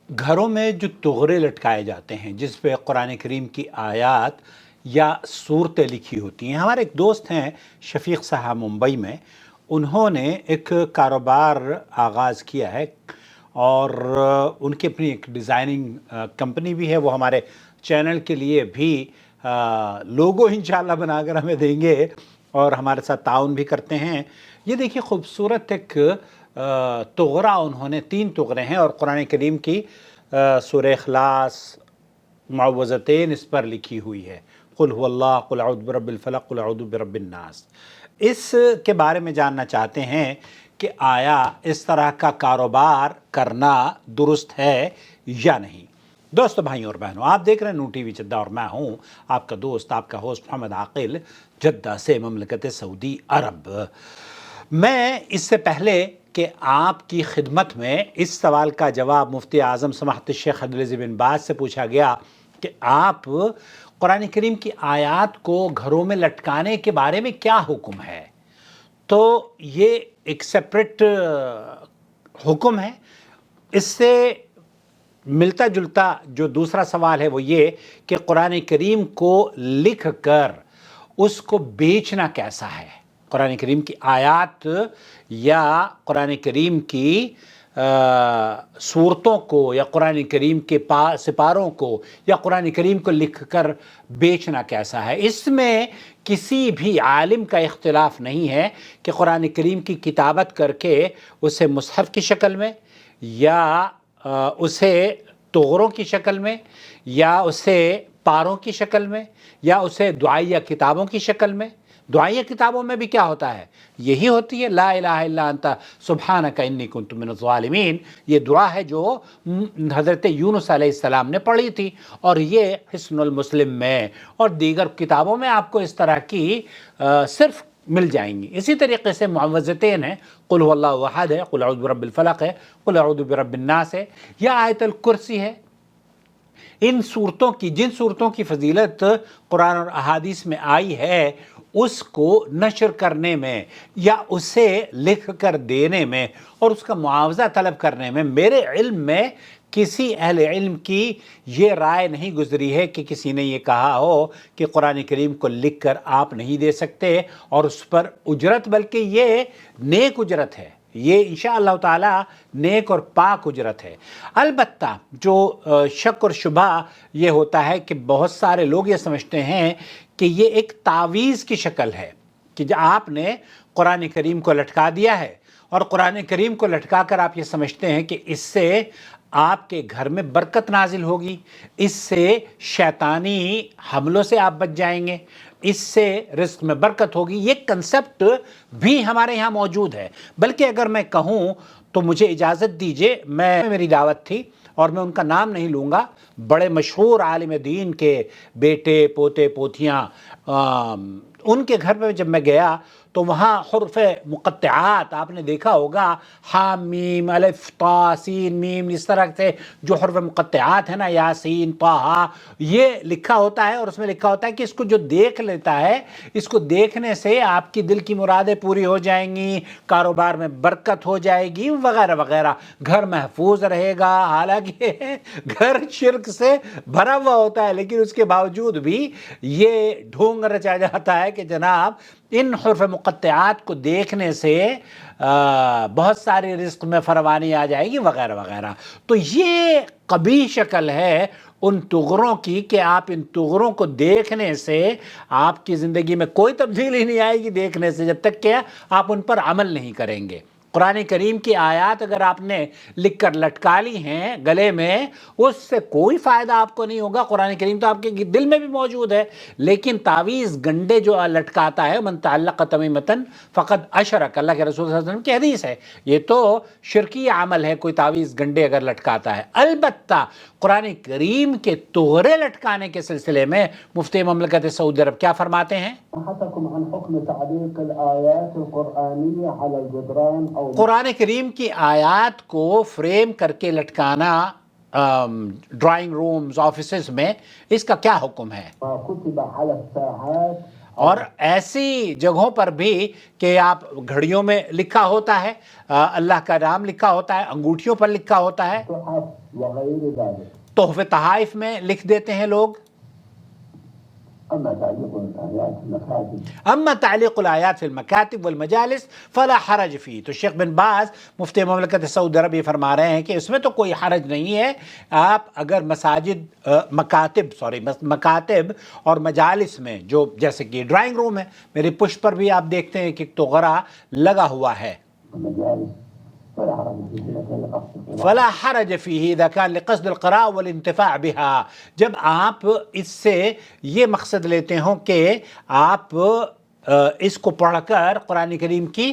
घरों में जो तोहरे लटकाए जाते हैं जिस पे कुरान करीम की आयत या सूरतें लिखी होती हैं। हमारे एक दोस्त हैं शफीक साहब मुंबई में, उन्होंने एक कारोबार आगाज़ किया है और उनकी अपनी एक डिज़ाइनिंग कंपनी भी है। वो हमारे चैनल के लिए भी लोगो इंशाल्लाह बनाकर हमें देंगे और हमारे साथ ताउन भी करते हैं। ये देखिए खूबसूरत एक तोगरा, उन्होंने 3 तोगरे हैं और कुरान करीम की सूरह इखलास, मुअव्वज़तैन इस पर लिखी हुई है। कुल हुवल्लाह, कुल अऊज़ु बिरब्बिल फलक, कुल अऊज़ु बिरब्बिन नास। इस के बारे में जानना चाहते हैं कि आया इस तरह का कारोबार करना दुरुस्त है या नहीं। दोस्तों, भाइयों और बहनों, आप देख रहे हैं नू टीवी जद्दा और मैं हूँ आपका दोस्त, आपका होस्ट मोहम्मद आकिल, जद्दा से ममलकत सऊदी अरब। मैं इससे पहले कि आपकी खिदमत में इस सवाल का जवाब मुफ्ती आज़म समाहत शेख अब्दुल बिन बाज से पूछा गया कि आप कुरान करीम की आयत को घरों में लटकाने के बारे में क्या हुक्म है, तो ये एक सेपरेट हुक्म है। इससे मिलता जुलता जो दूसरा सवाल है वो ये कि कुरान करीम को लिख कर उसको बेचना कैसा है। कुरान करीम की आयत या कुरान करीम की सूरतों को या कुरान करीम के सिपारों को या कुरान करीम को लिख कर बेचना कैसा है। इसमें किसी भी आलिम का इख्तिलाफ नहीं है कि कुरान करीम की किताबत करके उसे मुसहफ़ की शक्ल में या उसे तोगरों की शक्ल में या उसे पारों की शक्ल में या उसे दुआइया किताबों की शक्ल में। दुआइया किताबों में भी क्या होता है, यही होती है ला इलाहा इल्ला अंता सुब्हानका इन्नी कुन्तु मिनज़ ज़ालिमीन। ये दुआ है जो हज़रत यूनुस अलैहिस्सलाम ने पढ़ी थी और ये हिस्नुल मुस्लिम में और दीगर किताबों में आपको इस तरह की सिर्फ मिल जाएंगी। इसी तरीके से मुअव्वज़तैन है, कुल हुवल्लाहु अहद है, कुल अऊज़ु बिरब्बिल फलक है, कुल अऊज़ु बिरब्बिन नास है, या आयतुल कुर्सी है। इन सूरतों की, जिन सूरतों की फजीलत कुरान और अहादीस में आई है, उसको नशर करने में या उसे लिख कर देने में और उसका मुआवजा तलब करने में मेरे इल्म में किसी अहले इल्म की ये राय नहीं गुजरी है कि किसी ने ये कहा हो कि कुरान करीम को लिख कर आप नहीं दे सकते और उस पर उजरत, बल्कि ये नेक उजरत है, ये इंशाअल्लाह ताला नेक और पाक उजरत है। अलबत्ता जो शक और शुबा ये होता है कि बहुत सारे लोग ये समझते हैं कि ये एक तावीज़ की शक्ल है कि जो आपने कुरान करीम को लटका दिया है और कुरान करीम को लटका कर आप ये समझते हैं कि इससे आपके घर में बरकत नाजिल होगी, इससे शैतानी हमलों से आप बच जाएंगे, इससे रिस्क में बरकत होगी। ये कंसेप्ट भी हमारे यहाँ मौजूद है। बल्कि अगर मैं कहूँ तो मुझे इजाज़त दीजिए, मेरी दावत थी और मैं उनका नाम नहीं लूँगा, बड़े मशहूर आलिम दीन के बेटे पोते पोतियाँ, उनके घर में जब मैं गया तो वहाँ हुर्फ़ मुक़त्तआत आपने देखा होगा, हा मीम अलिफ ता सीन मीम, इस तरह से जो हुर्फ़ मुक़त्तआत है ना, यासीन ताहा, ये लिखा होता है और उसमें लिखा होता है कि इसको जो देख लेता है, इसको देखने से आपकी दिल की मुरादें पूरी हो जाएंगी, कारोबार में बरकत हो जाएगी वगैरह वगैरह, घर महफूज रहेगा। हालांकि घर शिर्क से भरा हुआ होता है, लेकिन उसके बावजूद भी ये ढोंग रचा जाता है कि जनाब इन हुर्फ़ मुक़त्तआत को देखने से बहुत सारी रिस्क में फरवानी आ जाएगी वगैरह वगैरह। तो ये कबीह शक्ल है उन तुगरों की कि आप इन तुगरों को देखने से आपकी ज़िंदगी में कोई तब्दीली नहीं आएगी, देखने से, जब तक कि आप उन पर अमल नहीं करेंगे। कुरान करीम की आयत अगर आपने लिख कर लटका ली हैं गले में, उससे कोई फ़ायदा आपको नहीं होगा। कुरान करीम तो आपके दिल में भी मौजूद है, लेकिन तावीज़ गंडे जो लटकाता है, मन तअल्लक़ तमीमतन फ़क़द अशरक, अल्लाह के रसूल सल्लल्लाहु अलैहि वसल्लम की हदीस है, ये तो शिरकी अमल है कोई तावीज़ गंडे अगर लटकाता है। अलबत्ता कुरान करीम के तोहरे लटकाने के सिलसिले में मुफ्ती ममलकत सऊदी अरब क्या फरमाते हैं? कुरान करीम की आयत को फ्रेम करके लटकाना ड्राइंग रूम्स, ऑफिसेस में, इसका क्या हुक्म है? اور ایسی جگہوں پر بھی کہ آپ گھڑیوں میں لکھا ہوتا ہے اللہ کا نام لکھا ہوتا ہے، انگوٹھیوں پر لکھا ہوتا ہے، تحفے تحائف میں لکھ دیتے ہیں لوگ. اما تعلیق الآیات فی المکاتب والمجالس فلا حرج فی. تو شیخ بن باز مفتی مملکت سعودی عرب یہ فرما رہے ہیں کہ اس میں تو کوئی حرج نہیں ہے. آپ اگر مکاتب اور مجالس میں، جو جیسے کہ ڈرائنگ روم ہے، میری پشت پر بھی آپ دیکھتے ہیں کہ توغرا لگا ہوا ہے، فلا حرج فيه اذا كان لقصد القراء والانتفاع بها. جب آپ اس سے یہ مقصد لیتے ہوں کہ آپ اس کو پڑھ کر قرآن کریم کی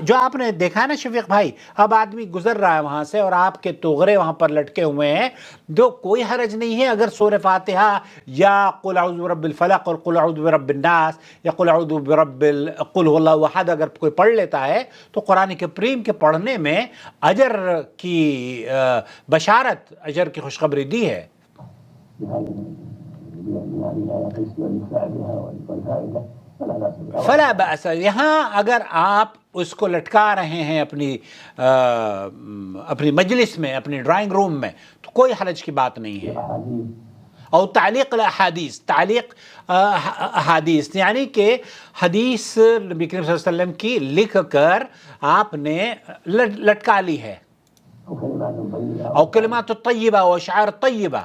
جو آپ نے دیکھا نا شفیق بھائی، اب آدمی گزر رہا ہے وہاں سے اور آپ کے توغرے وہاں پر لٹکے ہوئے ہیں، جو کوئی حرج نہیں ہے اگر سورہ فاتحہ یا قل اعوذ برب الفلق اور قل اعوذ برب الناس یا قل اعوذ برب قل هو اللہ احد اگر کوئی پڑھ لیتا ہے تو قرآن کریم کے پڑھنے میں اجر کی بشارت، اجر کی خوشخبری دی ہے. فلا بأس. یہاں اگر آپ اس کو لٹکا رہے ہیں اپنی مجلس میں، اپنی ڈرائنگ روم میں، تو کوئی حرج کی بات نہیں ہے. اور تعلیق الاحادیث، تعلیق احادیث یعنی کہ حدیث نبی کریم صلی اللہ علیہ وسلم کی لکھ کر آپ نے لٹکا لی ہے، اور کلمات طیبہ و اشعار طیبہ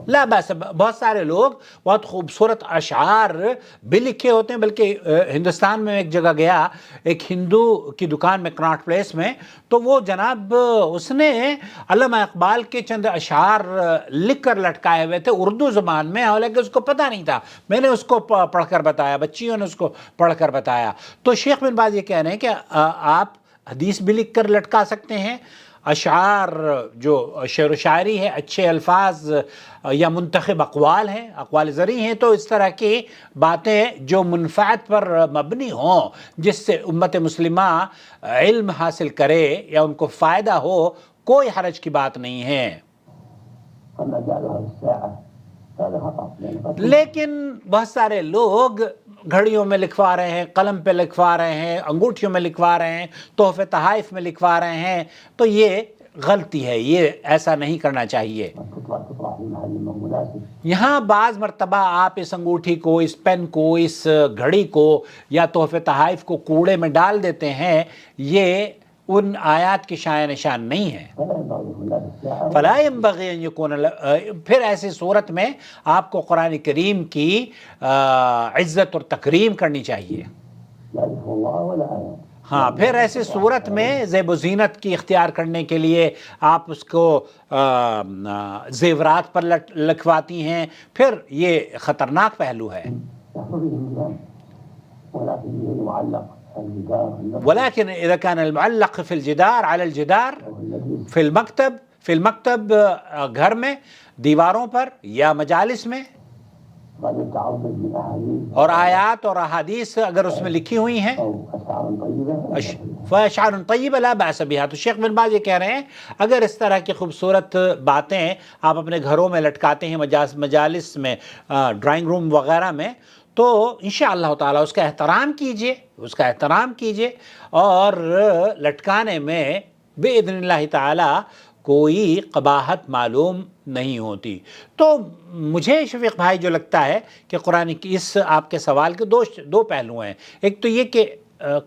لا بس. بہت سارے لوگ بہت خوبصورت اشعار بھی لکھے ہوتے ہیں، بلکہ ہندوستان میں ایک جگہ گیا، ایک ہندو کی دکان میں کناٹ پلیس میں، تو وہ جناب اس نے علامہ اقبال کے چند اشعار لکھ کر لٹکائے ہوئے تھے اردو زبان میں، حالانکہ اس کو پتہ نہیں تھا. میں نے اس کو پڑھ کر بتایا، بچیوں نے اس کو پڑھ کر بتایا. تو شیخ بن باز یہ کہہ رہے ہیں کہ آپ حدیث بھی لکھ کر لٹکا سکتے ہیں، اشعار جو شعر و شاعری ہے، اچھے الفاظ یا منتخب اقوال ہیں، اقوال زرعی ہیں، تو اس طرح کی باتیں جو منفعت پر مبنی ہوں، جس سے امت مسلمہ علم حاصل کرے یا ان کو فائدہ ہو، کوئی حرج کی بات نہیں ہے. لیکن بہت سارے لوگ گھڑیوں میں لکھوا رہے ہیں، قلم پہ لکھوا رہے ہیں، انگوٹھیوں میں لکھوا رہے ہیں، تحفے تحائف میں لکھوا رہے ہیں، تو یہ غلطی ہے، یہ ایسا نہیں کرنا چاہیے. یہاں بعض مرتبہ آپ اس انگوٹھی کو، اس پین کو، اس گھڑی کو یا تحفے تحائف کو کوڑے میں ڈال دیتے ہیں، یہ ان آیات کی شائع نشان نہیں ہے. فلا ينبغي ان يكون. پھر ایسی صورت میں آپ کو قرآن کریم کی عزت اور تکریم کرنی چاہیے. ہاں، پھر ایسی صورت میں زیب و زینت کی اختیار کرنے کے لیے آپ اس کو زیورات پر لکھواتی ہیں، پھر یہ خطرناک پہلو ہے. ولكن اذا كان المعلق في الجدار على الجدار في المكتب گھر میں، دیواروں پر یا مجالس میں، اور آیات اور احادیث اگر اس میں لکھی ہوئی ہیں، فاشعار طیبہ لا بأس بها. تو شیخ بن باز یہ کہہ رہے ہیں اگر اس طرح کی خوبصورت باتیں آپ اپنے گھروں میں لٹکاتے ہیں، مجالس میں، ڈرائنگ روم وغیرہ میں، تو انشاءاللہ تعالی اس کا احترام کیجئے، اور لٹکانے میں بإذن اللہ تعالی کوئی قباحت معلوم نہیں ہوتی. تو مجھے شفیق بھائی جو لگتا ہے کہ قرآن کی اس آپ کے سوال کے دو پہلو ہیں. ایک تو یہ کہ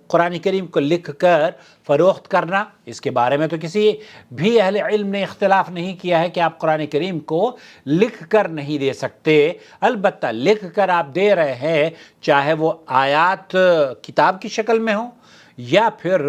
قرآن کریم کو لکھ کر فروخت کرنا، اس کے بارے میں تو کسی بھی اہل علم نے اختلاف نہیں کیا ہے کہ آپ قرآن کریم کو لکھ کر نہیں دے سکتے. البتہ لکھ کر آپ دے رہے ہیں، چاہے وہ آیات کتاب کی شکل میں ہوں، یا پھر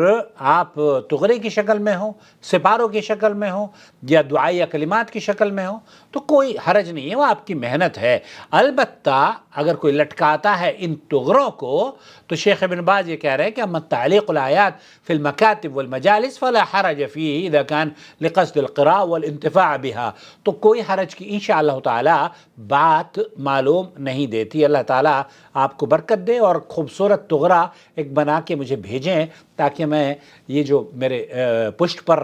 آپ تغرے کی شکل میں ہوں، سپاروں کی شکل میں ہوں، یا دعائیہ کلمات کی شکل میں ہوں، تو کوئی حرج نہیں ہے، وہ آپ کی محنت ہے. البتہ اگر کوئی لٹکاتا ہے ان تغروں کو، تو شیخ ابن باز یہ کہہ رہے ہیں کہ اما تعلیق الآیات فی المکاتب والمجالس فلا حرج فیہ اذا کان لقصد القراء والانتفاع بها. تو کوئی حرج کی انشاءاللہ تعالی بات معلوم نہیں دیتی. اللہ تعالی آپ کو برکت دے، اور خوبصورت تغرا ایک بنا کے مجھے بھیجیں تاکہ میں یہ جو میرے پشت پر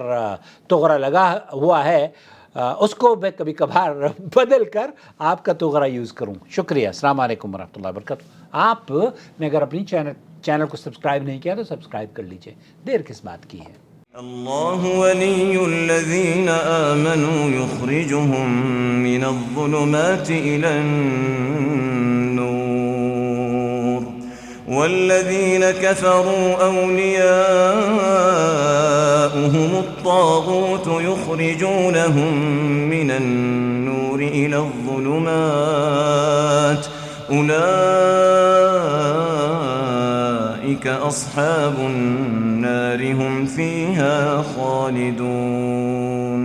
تغرا لگا ہوا ہے उसको मैं कभी कभार बदल कर आपका तोगरा यूज़ करूँ। शुक्रिया। अस्सलाम वालेकुम वरहमतुल्लाहि वबरकातुहू। आपने अगर अपनी चैनल को सब्सक्राइब नहीं किया तो सब्सक्राइब कर लीजिए, देर किस बात की है। अल्लाहु वलियुल्लज़ीन आमनू युख़रिजुहुम मिनज़्ज़ुलुमाति इलन्नूर वल्लज़ीन कफ़रू औलियाउहुमुत्ताग़ूत युख़रिजूनहुम मिनन्नूरि इलज़्ज़ुलुमात उलाइक अस्हाबुन नार हम फ़ीहा ख़ालिदून।